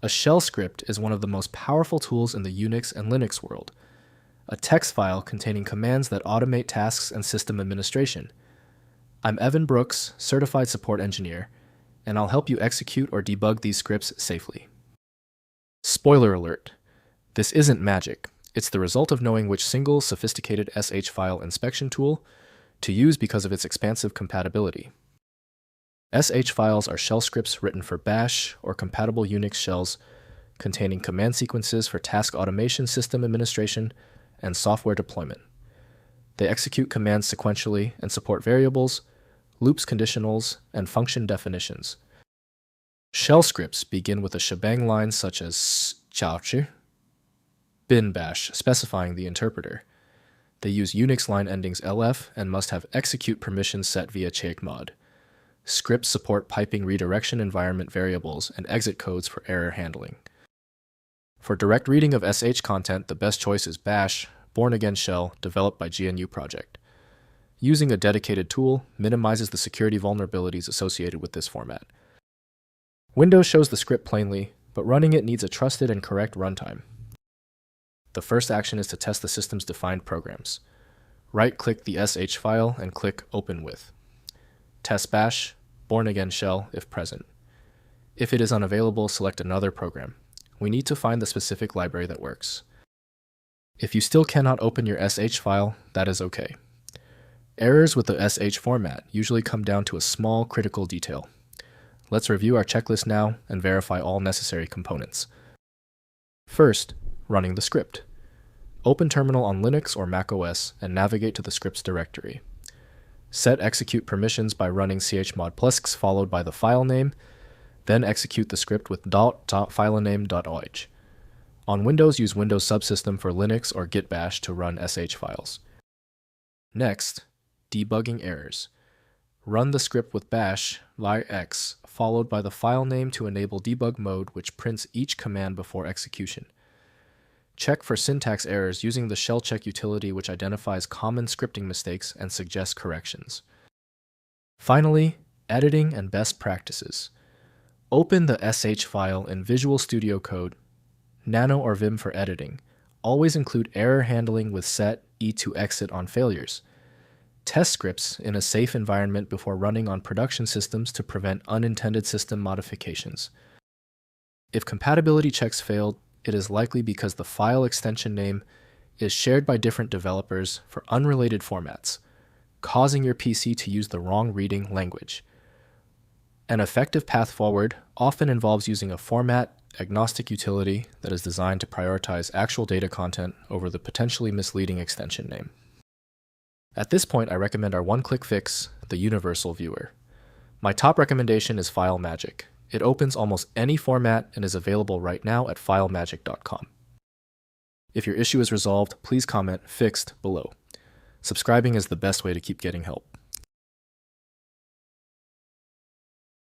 A shell script is one of the most powerful tools in the Unix and Linux world. A text file containing commands that automate tasks and system administration. I'm Evan Brooks, Certified Support Engineer, and I'll help you execute or debug these scripts safely. Spoiler alert. This isn't magic. It's the result of knowing which single sophisticated sh file inspection tool to use because of its expansive compatibility. sh files are shell scripts written for bash or compatible Unix shells containing command sequences for task automation, system administration, and software deployment. They execute commands sequentially and support variables, loops, conditionals, and function definitions. Shell scripts begin with a shebang line such as chmod, bin bash, specifying the interpreter. They use Unix line endings lf and must have execute permissions set via chmod. Scripts support piping redirection environment variables and exit codes for error handling. For direct reading of sh content, the best choice is bash, Bourne-Again shell, developed by GNU Project. Using a dedicated tool minimizes the security vulnerabilities associated with this format. Windows shows the script plainly, but running it needs a trusted and correct runtime. The first action is to test the system's defined programs. Right-click the sh file and click Open With. Test bash, Bourne-Again shell if present. If it is unavailable, select another program. We need to find the specific library that works. If you still cannot open your sh file, that is okay. Errors with the sh format usually come down to a small critical detail. Let's review our checklist now and verify all necessary components. First, running the script. Open Terminal on Linux or macOS and navigate to the scripts directory. Set execute permissions by running chmod + followed by the file name, then execute the script with .filename.oh. On Windows, use Windows Subsystem for Linux or git bash to run sh files. Next, debugging errors. Run the script with bash -x followed by the file name to enable debug mode, which prints each command before execution. Check for syntax errors using the shell check utility, which identifies common scripting mistakes and suggests corrections. Finally, editing and best practices. Open the sh file in Visual Studio Code, Nano or Vim for editing. Always include error handling with set e to exit on failures. Test scripts in a safe environment before running on production systems to prevent unintended system modifications. If compatibility checks failed, it is likely because the file extension name is shared by different developers for unrelated formats, causing your PC to use the wrong reading language. An effective path forward often involves using a format-agnostic utility that is designed to prioritize actual data content over the potentially misleading extension name. At this point, I recommend our one-click fix, the Universal Viewer. My top recommendation is FileMagick. It opens almost any format and is available right now at filemagick.com. If your issue is resolved, please comment "fixed" below. Subscribing is the best way to keep getting help.